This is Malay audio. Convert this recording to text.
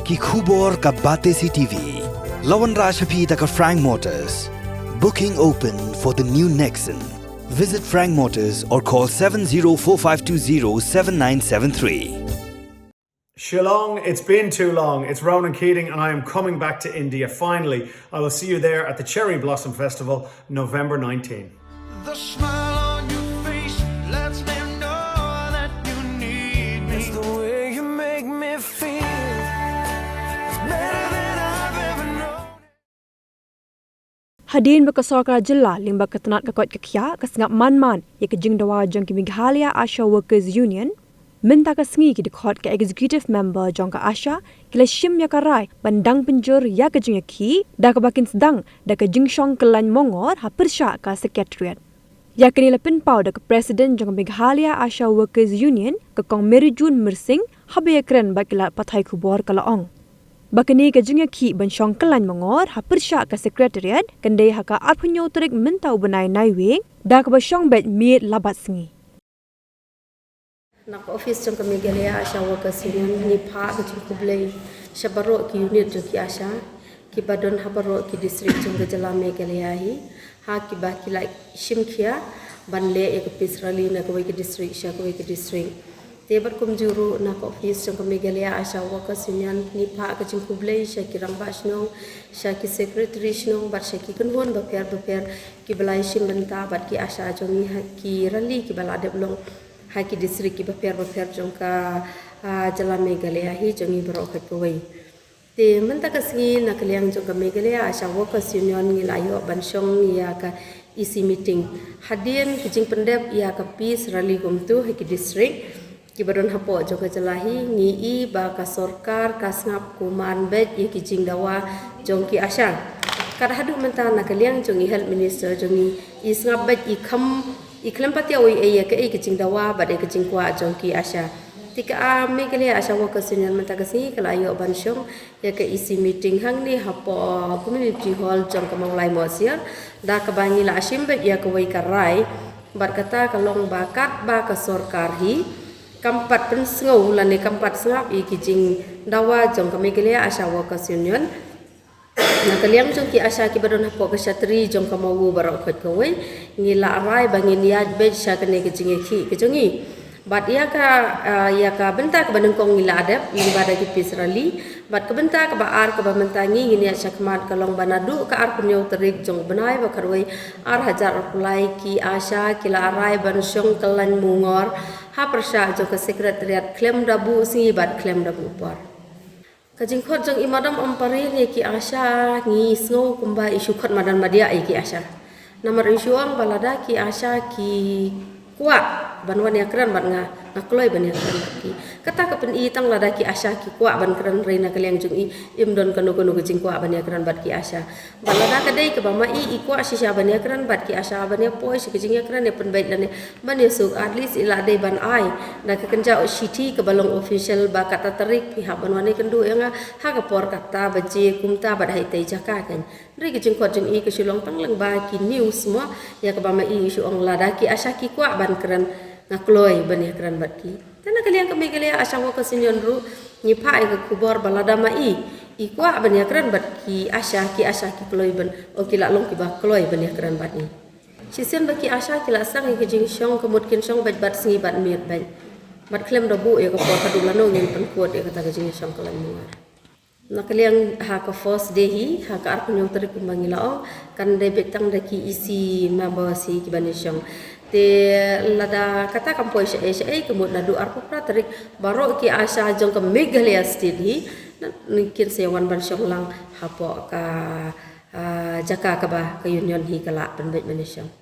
ki khubor ka bate CTV. Lawan Rajaphi taka Frank Motors. Booking open for the new Nexon. Visit Frank Motors or call 7045207973. Shillong, it's been too long. It's Ronan Keating and I am coming back to India. Finally, I will see you there at the Cherry Blossom Festival, November 19. The smile on your face lets me know that you need me. It's the way you make me feel. It's better than I've ever known. Hadin berkesarkar jela limba ketenat kekot kekia kesengap man-man ya kejing dawa jong ki Meghalaya Asha Workers Union minta ke sengi ki dekot ke executive member jong ka Asha kila shim ya karai bandang penjur ya kejing ya ki da ke bakin sedang da ke jingshong kelan mongor ha persya ka secretariat ya kini lepin pau da ke presiden jong Meghalaya Asha Workers Union ke kong Merijun Mersing habe ya keren bakila pathai kubor kalaong bakini ke jingya ki ban shong kelan mongor ha persya ka secretariat kendai ha ka arpunyo turik minta ubenai naiwing da ke ba shong bet miet labat sengi nak office jong kami Meghalaya Asha Workers Union ni pha ke kublai shabaro ki unit jo ki Asha ki badon habaro ki district jong Jela Meghalaya hi ha ki ba ki like shimkhia banle ek pisrali na ko ki district sha ko ki district tebat kum juru nak office jong kami Meghalaya Asha Workers Union ni pha ke kublai sha ki rang basno sha ki secretary shno bat sha ki kunhon ba per ki balai shim benta bat ki Asha jong ki rali ki bala de blong haki district ki baper jong ka Jela Meghalaya hi jong i barok koi te menta ka singi nak liang jong ka Meghalaya Asha Workers Union ngi layo banshong ya ka isi meeting hadien kijing pendep ya ka peace rally gumtu haki district ki badon hapo jong ka Jela hi ngi i ba ka sarkar ka snap kuman bet ya kijing dawa jong ki Asha kada hadu menta nak liang jong i health minister jong i snap bet i kham iklam patia oi e ke kicing dawa bade kicing kwa jongki Asha tika a Meghalaya Asha Workers Union menta kasi kala yo banshong ya ke isi meeting hang ni hapo community hall jong ka manglai mosiar da ka bangi la ashimbe ya ke wai karai bat kata kalong bakat ba ka sarkar hi kampat pen sngau la ne kampat sngap i kicing dawa jong ka Meghalaya Asha Workers Union na kaliang jong ki Asha ki badon hapo ka shatri jong ka mawu barok khot koi ngi la rai bangin ya be sha ka ne ki jingi ki jongi bat ya ka benta ka banung kong ngi la adap ngi bada ki pisrali bat ka benta ka ba ar ka ba menta ngi ya shakmat ka long banadu ka ar punyo terik jong benai ba karwai ar hajar apply ki Asha ki la rai ban shong kalan mungor ha persha jong ka secretariat claim dabu singi bat claim dabu par kajing khot jong imadam ampare ni ki Asha ngi sngo kumba isu khot madan madia ki Asha namar isu ang balada ki Asha ki kwa banwan ya kran bat ngakloi ban ya kran ki kata ka pen i tang lada ki Asha ki kwa ban kran reina kaliang jong i imdon kanu kajing kwa ban ya kran bat ki Asha balada ka dei ka ba ma i kwa shisha ban ya kran bat ki Asha ban ya poi si kajing ya kran ne pen bait lane ban ya suk at least ila dei ban ai da ka kenja shiti ka balong official ba kata tarik pihak banwan ne kendu yang ha ka por kata baje kumta bad hai tei jaka kan ri kajing khot jong i ka shilong tanglang ba ki news semua ya ka ba ma i isu ong lada ki Asha ki kwa ban kran ngakloi ban ya kran bat ki tana kalian ka Meghalaya Asha Workers Union ru ni pha ka kubor balada ma i kwa ban ya kran bat ki Asha ki kloi ban o ki la long ki ba kloi ban ya kran bat ni sisen ba ki Asha ki la sang ki jing shong kemut kin shong bat singi bat miet bat klem do bu ya ka por kadu lano ngin pen kuat ya ka ta jing shong kalan muar na kalian ha ka first day hi ha ka ar punyong tarik kumbangi lao kan de betang da ki isi member si ki ban shong te lada kata kampoi sha kemut na du ar popra tarik baro ki Asha jong ka Meghalaya state hi mungkin sewan ban shong lang hapo ka jaka ka ba ka union hi kala pen bet ban shong